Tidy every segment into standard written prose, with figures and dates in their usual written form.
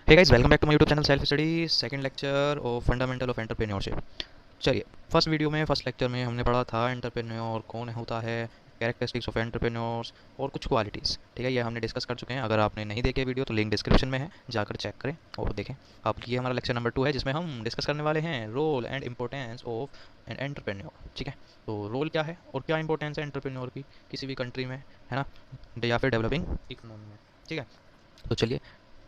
Hey guys, welcome back to my YouTube channel self study second lecture of fundamental of entrepreneurship. चलिए, first lecture में हमने पढ़ा था entrepreneur कौन होता है, कैरेक्टरिस्टिक्स ऑफ एंटरप्रेन्योर्स और कुछ क्वालिटीज़। ठीक है, ये हमने डिस्कस कर चुके हैं। अगर आपने नहीं देखे वीडियो तो लिंक डिस्क्रिप्शन में है, जाकर चेक करें और देखें। अब ये हमारा लेक्चर नंबर 2 है, जिसमें हम डिस्कस करने वाले हैं role and importance of an entrepreneur. ठीक है, तो रोल क्या है और क्या इंपॉर्टेंस है एंटरप्रेन्योर की किसी भी कंट्री में, है ना, या फिर डेवलपिंग इकोनॉमी में। ठीक है, तो चलिए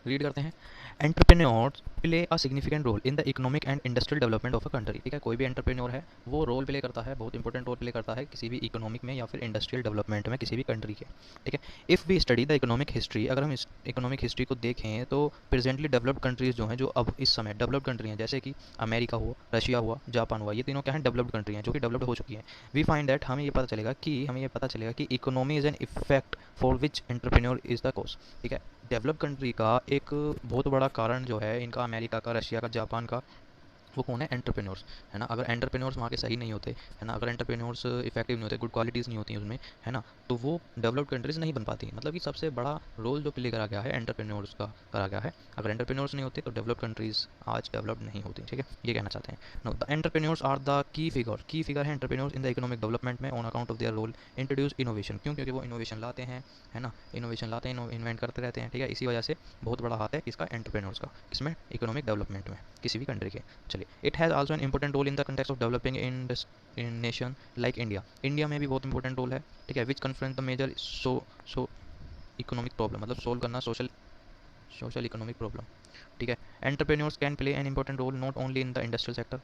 रीड करते हैं। Entrepreneurs play a significant role in the economic and industrial development of a country. ठीक है, कोई भी एंटरप्रेन्योर है वो रोल प्ले करता है, बहुत इंपॉर्टेंट रोल प्ले करता है किसी भी इकोनॉमिक में या फिर इंडस्ट्रियल डेवलपमेंट में किसी भी कंट्री के। ठीक है, if we study the economic history, अगर हम इस इकोनॉमिक हिस्ट्री को देखें तो प्रेजेंटली डेवलप्ड कंट्रीज जो हैं, जो अब इस समय डेवलप्ड कंट्री हैं, जैसे कि अमेरिका हुआ, रशिया हुआ, जापान हुआ, ये तीनों क्या हैं, डेवलप्ड कंट्री हैं जो कि डेवलप्ड हो चुकी हैं। वी फाइंड दैट हमें ये पता चलेगा कि economy is an effect for which entrepreneur is the cause. ठीक है, डेवलप कंट्री का एक बहुत बड़ा कारण जो है इनका, अमेरिका का, रशिया का, जापान का, वो कौन है, एंटरप्रेन्योर्स। है ना, अगर एंटरप्रेन्योर्स वहाँ के सही नहीं होते, है ना, अगर एंटरप्रेन्योर्स इफेक्टिव नहीं होते, गुड क्वालिटीज़ नहीं होती उसमें, है ना, तो वो डेवलप्ड कंट्रीज़ नहीं बन पाती। मतलब कि सबसे बड़ा रोल जो प्ले करा गया है एंटरप्रेन्योर्स का करा गया है। अगर एंटरप्रेन्योर्स नहीं होते तो डेवलप्ड कंट्रीज़ आज डेवलप्ड नहीं होती। ठीक है, ये कहना चाहते हैं। No, the entrepreneurs are the key figure है entrepreneurs in the economic development में on account of their role introduce innovation. क्यों? क्योंकि वो इनोवेशन लाते हैं, है ना, इनोवेशन लाते हैं, इन्वेंट करते रहते हैं। ठीक है, इसी वजह से बहुत बड़ा हाथ है किसका, एंटरप्रेन्योर्स का, किसमें, इकोनॉमिक डेवलपमेंट में किसी भी कंट्री के। चलिए, it has also an important role in the context of developing in nation like India. India में भी बहुत इंपॉर्टेंट रोल है। ठीक है, which confront the major so economic problem, मतलब सोल्व करना सोशल सोशल इकोनॉमिक प्रॉब्लम। ठीक है, entrepreneurs can play an important role not only in the industrial sector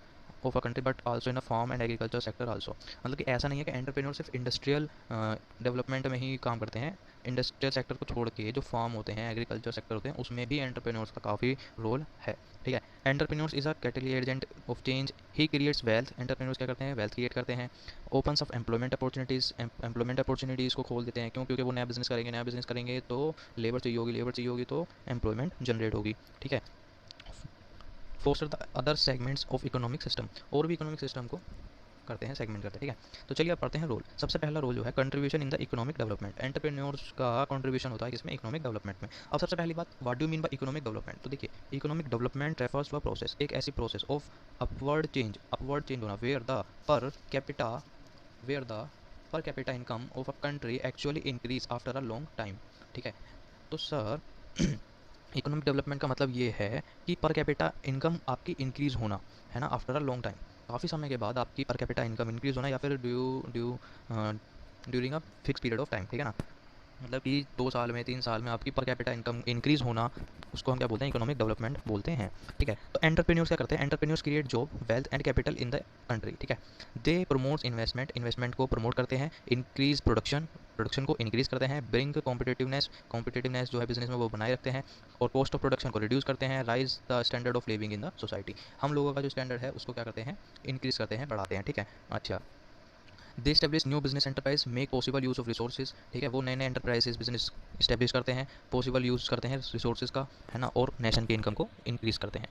of a country but also in the farm and agriculture sector also. मतलब कि ऐसा नहीं है कि एंटरप्रेन्योर सिर्फ इंडस्ट्रियल डेवलपमेंट में ही काम करते हैं। इंडस्ट्रियल सेक्टर को छोड़ के जो फार्म होते हैं, एग्रीकल्चर सेक्टर होते हैं, उसमें भी एंटरप्रेन्योर्स का काफ़ी रोल है। ठीक है, entrepreneurs is a catalytic agent of change, he creates wealth. Entrepreneurs क्या करते हैं, वेल्थ क्रिएट करते हैं। ओपन्स ऑफ एम्प्लॉयमेंट अपॉर्चुनिटीज़ को खोल देते हैं। क्यों? क्योंकि वो नया बिजनेस करेंगे तो लेबर चाहिए होगी तो एम्प्लॉयमेंट जनरेट होगी। ठीक है, foster the other segments of economic system, और भी इकोनॉमिक सिस्टम को करते हैं, सेगमेंट करते हैं। ठीक है, तो चलिए अब पढ़ते हैं रोल। सबसे पहला रोल जो है, contribution in the economic development. Entrepreneurs का कंट्रीब्यूशन होता है किसमें, इकोनॉमिक डेवलपमेंट में। अब सबसे पहली बात, what do mean by economic development. तो देखिए, economic development refers to a process, एक ऐसी प्रोसेस ऑफ अपवर्ड चेंज होना, where the per capita income of a country actually increase after a long time. ठीक है, तो सर इकोनॉमिक डेवलपमेंट का मतलब ये है कि पर कैपिटा इनकम आपकी इंक्रीज़ होना, है ना, आफ्टर अ लॉन्ग टाइम, काफ़ी समय के बाद आपकी पर कैपिटा इनकम इंक्रीज़ होना, या फिर during a fix period of time. ठीक है ना, मतलब कि 2 साल में, 3 साल में आपकी पर कैपिटा इनकम इंक्रीज़ होना, उसको हम क्या बोलते हैं, इकोनॉमिक डेवलपमेंट बोलते हैं। ठीक है, तो एंटरप्रेन्योर्स क्या करते हैं, entrepreneurs create job, wealth and capital in the country. ठीक है, दे प्रमोट्स इन्वेस्टमेंट को प्रमोट करते हैं, इंक्रीज प्रोडक्शन को इंक्रीज करते हैं, ब्रिंग कॉम्पिटिटिवनेस जो है बिजनेस में वो बनाए रखते हैं, और कॉस्ट ऑफ प्रोडक्शन को रिड्यूस करते हैं, rise the standard of living in the society. हम लोगों का जो स्टैंडर्ड है उसको क्या करते हैं, इंक्रीज करते हैं, बढ़ाते हैं। ठीक है, अच्छा, they establish new business enterprise, make possible use of resources. ठीक है, वो नए नए एंटरप्राइजेस बिजनेस स्टेब्लिश करते हैं, पॉसिबल यूज़ करते हैं रिसोर्सेज का, है ना, और नेशन की इनकम को इंक्रीज़ करते हैं।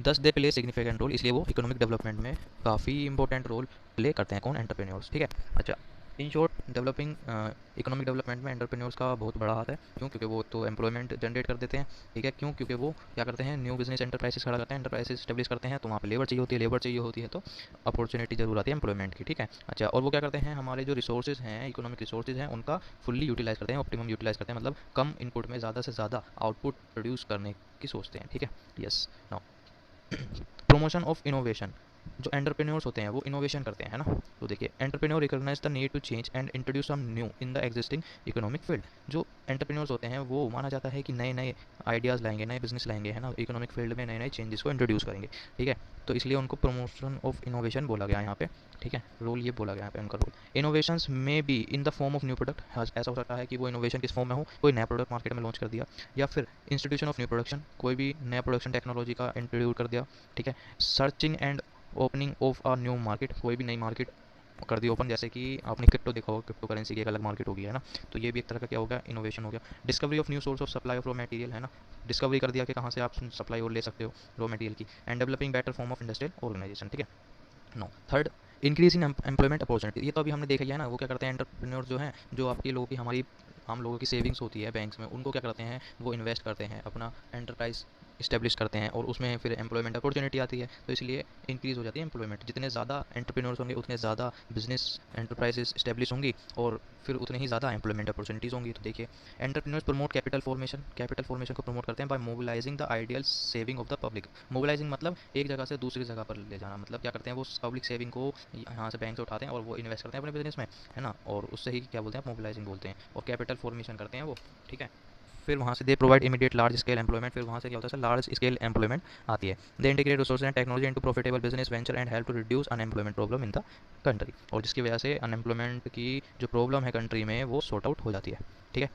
दस दे प्ले सिग्निफिकेंट रोल, इसलिए वो इकोनॉमिक डेवलपमेंट में काफ़ी इंपॉर्टेंट रोल प्ले करते हैं। कौन, एंटरप्रेन्योर्स। ठीक है, अच्छा, in short developing economic development में एंटरप्रेन्योर्स का बहुत बड़ा हाथ है। क्यों? क्योंकि वो तो एम्प्लॉयमेंट जनरेट कर देते हैं। ठीक है, क्यों? क्योंकि वो क्या करते हैं, न्यू बिजनेस एंटरप्राइजेस खड़ा करते हैं, एंटरप्राइजेस स्टेब्लिश करते हैं, तो वहाँ पे लेबर चाहिए होती है, तो अपॉर्चुनिटी जरूर आती है एम्प्लॉयमेंट की। ठीक है, अच्छा, और वो क्या करते हैं, हमारे जो रिसोर्सेज हैं, इकोनॉमिक रिसोर्सेज हैं, उनका फुल्ली यूटिलाइज करते हैं, ऑप्टिमम यूटिलाइज करते हैं, मतलब कम इनपुट में ज़्यादा से ज़्यादा आउटपुट प्रोड्यूस करने की सोचते हैं। ठीक है, yes. Now, promotion of innovation, जो एंटरप्रेन्योर्स होते हैं वो इनोवेशन करते हैं, है ना। तो देखिए, entrepreneur recognise the need to change and introduce some new in the existing economic field. जो एंटरप्रेन्योर्स होते हैं वो माना जाता है कि नए नए आइडियाज़ लाएंगे, नए बिजनेस लाएंगे, है ना, इकोनॉमिक फील्ड में नए नए चेंजेस को इंट्रोड्यूस करेंगे। ठीक है, तो इसलिए उनको प्रमोशन ऑफ इनोवेशन बोला गया यहाँ पे। ठीक है, रोल ये बोला गया यहाँ पे उनका रोल। इनोवेशंस में be in the form of new product, ऐसा हो सकता है कि वो इनोवेशन किस फॉर्म में हो, कोई नया प्रोडक्ट मार्केट में लॉन्च कर दिया, या फिर इंस्टीट्यूशन ऑफ न्यू प्रोडक्शन, कोई भी नया प्रोडक्शन टेक्नोलॉजी का इंट्रोड्यूस कर दिया। ठीक है, searching and opening of a new market, कोई भी नई मार्केट कर दी ओपन, जैसे कि आपने क्रिप्टो देखा होगा, क्रिप्टो करेंसी की एक अलग मार्केट होगी, है ना, तो ये भी एक तरह का क्या हो गया, इनोवेशन हो गया। Discovery of new source of supply of raw material, है ना, डिस्कवरी कर दिया कि कहाँ से आप सप्लाई और ले सकते हो रॉ मटेरियल की। And developing better form of industrial organisation. ठीक है, no, third, increase in employment opportunity, ये तो अभी हमने देखा ही है ना, वो क्या करते हैं, एंटरप्रेन्योर जो हैं, जो आपके लोगों की, हमारी आम लोगों की सेविंग्स होती है बैंक्स में, उनको क्या करते हैं, वो इन्वेस्ट करते हैं अपना एंटरप्राइज इस्टेब्लिश करते हैं और उसमें फिर एम्प्लॉयमेंट अपॉर्चुनिटी आती है, तो इसलिए इंक्रीज़ हो जाती है एम्प्लॉयमेंट। जितने ज़्यादा एंटरप्रेन्योर्स होंगे उतने ज़्यादा बिजनेस एंटरप्राइजेस इस्टेब्लिश होंगी और फिर उतने ही ज़्यादा एम्प्लॉयमेंट अपॉर्चुनिटीज़ होंगी। तो देखिए, एंटरप्रेन्योर्स प्रमोट कैपिटल फॉर्मेशन को प्रमोट करते हैं by mobilising the ideal saving of the public. Mobilising मतलब एक जगह से दूसरी जगह पर ले जाना, मतलब क्या करते हैं वो पब्लिक सेविंग को यहाँ से बैंक से उठाते हैं और वो इन्वेस्ट करते हैं अपने बिजनेस में, है ना, और उससे ही क्या बोलते हैं, मोबिलाइजिंग बोलते हैं, और कैपिटल फॉर्मेशन करते हैं वो, ठीक है। फिर वहाँ से they provide immediate large scale employment, फिर वहाँ से क्या होता है सर, लार्ज स्केल एम्प्लॉयमेंट आती है। They integrate resources and technology into profitable business venture and help to reduce unemployment problem in the country, और जिसकी वजह से अनएम्प्लॉयमेंट की जो प्रॉब्लम है कंट्री में वो सॉर्ट आउट हो जाती है, ठीक है।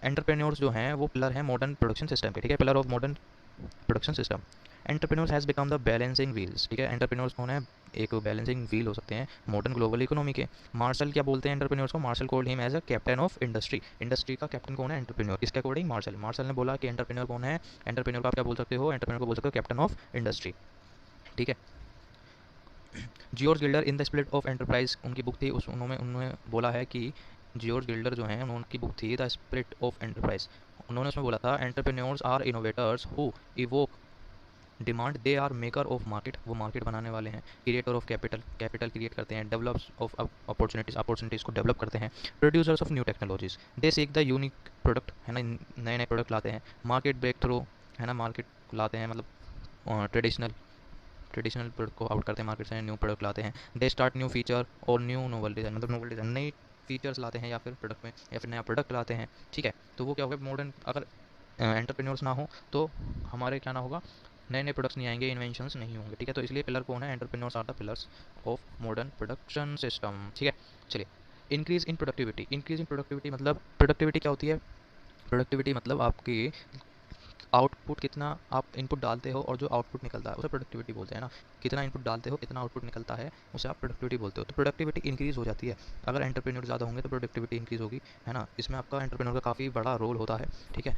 एंटरप्रेन्योर्स जो हैं वो पिलर है मॉडर्न प्रोडक्शन सिस्टम के, ठीक है, pillar of modern production system. Entrepreneurs has become the balancing wheels, ठीक है। एंटरप्रेन्योर्स कौन है, एक बैलेंसिंग व्हील हो सकते हैं मॉडर्न ग्लोबल इकोनॉमी के। मार्शल क्या बोलते हैं एंटरप्रेन्योर्स को, Marshall called him as a captain of industry. Industry का कैप्टन कौन है, एंटरप्रेन्योर। इसके अकॉर्डिंग मार्शल ने बोला कि एंटरप्रेन्योर कौन है, एंटरप्रेन्योर को आप क्या बोल सकते हो, एंटरप्रेन्योर को बोल सकते हो कैप्टन ऑफ इंडस्ट्री, ठीक है। George Gilder in the spirit of enterprise उनकी बुक थी, उस उन्होंने उन्होंने बोला है कि जियोर्ज गिल्डर जो हैं उनकी बुक थी द स्पिरिट ऑफ एंटरप्राइज। उन्होंने उसमें बोला था entrepreneurs are innovators who evoke demand, they are maker of market, वो मार्केट बनाने वाले हैं। Creator of capital, capital create करते हैं। डेवलप्स ऑफ अपॉर्चुनिटीज़, अपॉर्चुनिटीज़ को डेवलप करते हैं। Producers of new technologies, they seek the unique product, है ना, नए नए प्रोडक्ट लाते हैं। मार्केट ब्रेक थ्रू, है ना, मार्केट लाते हैं, मतलब ट्रेडिशनल ट्रेडिशनल प्रोडक्ट को आउट करते हैं मार्केट से, न्यू प्रोडक्ट लाते हैं। दे स्टार्ट न्यू फीचर और न्यू नोवल डिज़ाइन, मतलब नोवल डिज़ाइन, नई फीचर्स लाते हैं या फिर प्रोडक्ट में, या फिर नया प्रोडक्ट लाते हैं, ठीक है। तो वो क्या होगा, मॉडर्न, अगर एंटरप्रेन्योर्स ना हो तो हमारे क्या ना होगा, नए नए प्रोडक्ट्स नहीं आएंगे, इन्वेंशंस नहीं होंगे, ठीक है। तो इसलिए पिलर कौन है, entrepreneurs are the pillars of modern production system, ठीक है। चलिए, increase in productivity. Increase in productivity मतलब, प्रोडक्टिविटी क्या होती है, प्रोडक्टिविटी मतलब आपकी आउटपुट, कितना आप इनपुट डालते हो और जो आउटपुट निकलता है उसे प्रोडक्टिविटी बोलते हैं ना। कितना इनपुट डालते हो, कितना आउटपुट निकलता है, उसे आप प्रोडक्टिविटी बोलते हो। तो प्रोडक्टिविटी इंक्रीज़ हो जाती है अगर एंटरप्रेन्योर ज़्यादा होंगे, तो प्रोडक्टिविटी इंक्रीज़ होगी, है ना। इसमें आपका एंटरप्रेन्योर का काफ़ी बड़ा रोल होता है, ठीक है।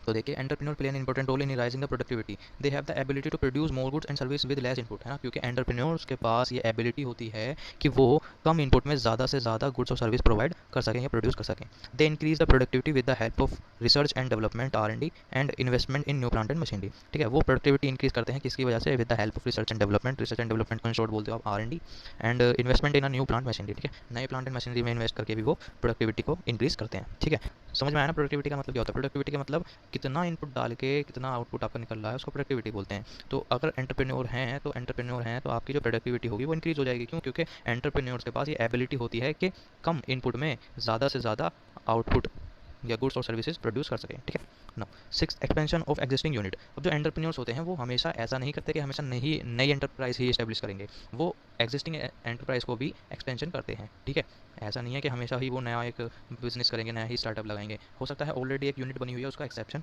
तो देखिए, entrepreneur play an important role in raising the productivity. They have the ability to produce more goods and service with less input, है ना, क्योंकि एंटरप्रेन्योर्स के पास ये एबिलिटी होती है कि वो कम इनपुट में ज़्यादा से ज़्यादा गुड्स और सर्विस प्रोवाइड कर सकें या प्रोड्यूस कर सकें। They increase the productivity with the help of research and development, R&D and investment in new plant and machinery, ठीक है। वो प्रोडक्टिविटी इंक्रीज करते हैं किसकी वजह से, with the help of research and development. Research and development को short बोलते हो आप R&D, and investment in a new plant machinery, ठीक है। नए प्लांट एंड मशीनरी में इन्वेस्ट करके भी वो प्रोडक्टिविटी को इंक्रीज करते हैं, ठीक है। समझ में आया ना, प्रोडक्टिविटी का मतलब क्या होता है। प्रोडक्टिविटी का मतलब कितना इनपुट डाल के कितना आउटपुट आपका निकल रहा है, उसको प्रोडक्टिविटी बोलते हैं। तो अगर एंटरप्रेन्योर हैं तो आपकी जो प्रोडक्टिविटी होगी वो इंक्रीज़ हो जाएगी। क्यों, क्योंकि एंटरप्रेन्योर्स के पास ये एबिलिटी होती है कि कम इनपुट में ज़्यादा से ज़्यादा आउटपुट या गुड्स और सर्विसेज प्रोड्यूस कर सकें, ठीक है ना। Six, expansion of existing unit. अब जो एंटरप्रेन्योर्स होते हैं वो हमेशा ऐसा नहीं करते कि हमेशा नई एंटरप्राइज ही इस्टेब्लिश करेंगे, वो एग्जिस्टिंग एंटरप्राइज को भी एक्सपेंशन करते हैं, ठीक है। ऐसा नहीं है कि हमेशा ही वो नया एक बिजनेस करेंगे, नया ही स्टार्टअप लगाएंगे। हो सकता है ऑलरेडी एक यूनिट बनी हुई है, उसका एक्सेप्शन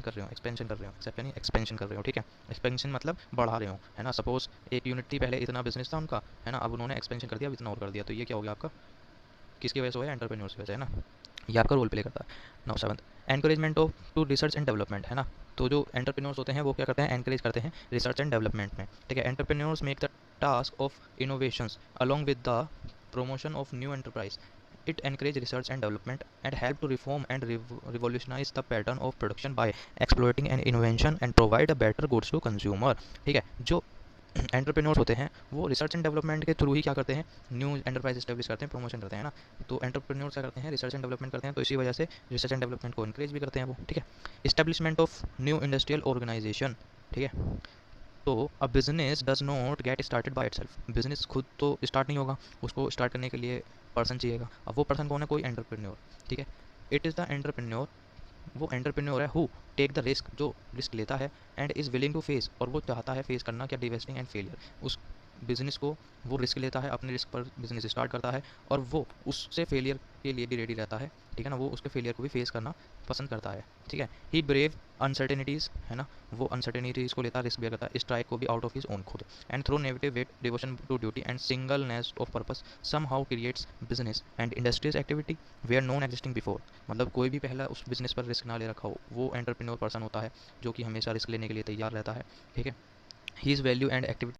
कर रहे हो, एक्सपेंशन कर रहे हो, एक्सेप्शन नहीं एक्सपेंशन कर रहे हो, ठीक है। एक्सपेंशन मतलब बढ़ा रहे हो, है ना। सपोज एक यूनिट थी, पहले इतना बिजनेस था उनका, है ना, अब उन्होंने एक्सपेंशन कर दिया, अब इतना और कर दिया, तो ये क्या हो गया आपका, किसकी वजह से हुआ है, एंटरप्रेन्योर्स की वजह से, है ना। ये आपका रोल प्ले करता है। Now seventh, encouragement of to research and development, है ना। तो जो एंटरप्रेन्योर्स होते हैं वो क्या करते हैं, एनकरेज करते हैं रिसर्च एंड डेवलपमेंट में, ठीक है। Entrepreneurs make the task of innovations along with the promotion of new enterprise. It encourage research and development and help to reform and revolutionize the pattern of production by exploiting an invention and provide a better goods to consumer, ठीक है। जो entrepreneurs होते हैं वो research and development के through ही क्या करते हैं, न्यू एंटरप्राइज एस्टेब्लिश करते हैं, प्रमोशन करते हैं ना। तो एंटरप्रेन्योर्स क्या करते हैं, रिसर्च एंड डेवलपमेंट करते हैं, तो इसी वजह से रिसर्च एंड डेवलपमेंट को इंकरेज भी करते हैं वो, ठीक है। Establishment of new industrial organisation, ठीक है। तो a business does not get started by itself, business खुद तो स्टार्ट नहीं होगा, उसको स्टार्ट करने के लिए पर्सन चाहिएगा। अब वो पर्सन कौन है, कोई एंटरप्रेन्योर, ठीक है। इट इज़ द एंटरप्रेन्योर, वो एंटरप्रेन्योर है हु टेक द रिस्क, जो रिस्क लेता है, and is willing to face, और वो चाहता है फेस करना क्या, डिवेस्टिंग एंड फेलियर। उस बिजनेस को वो रिस्क लेता है, अपने रिस्क पर बिजनेस स्टार्ट करता है, और वो उससे फेलियर के लिए भी रेडी रहता है, ठीक है ना। वो उसके फेलियर को भी फेस करना पसंद करता है, ठीक है। ही ब्रेव अनसर्टेनिटीज़, है ना, वो अनसर्टेनिटीज़ को लेता है, रिस्क भी करता है, स्ट्राइक को भी आउट ऑफ हिज ओन खुद, and throw negative weight devotion to duty and singleness of purpose somehow creates business and industries activity where non existing before. मतलब कोई भी पहला उस बिजनेस पर रिस्क ना ले रखा हो, वो एंटरप्रेन्योर पर्सन होता है जो कि हमेशा रिस्क लेने के लिए तैयार रहता है, ठीक है। He is value and activity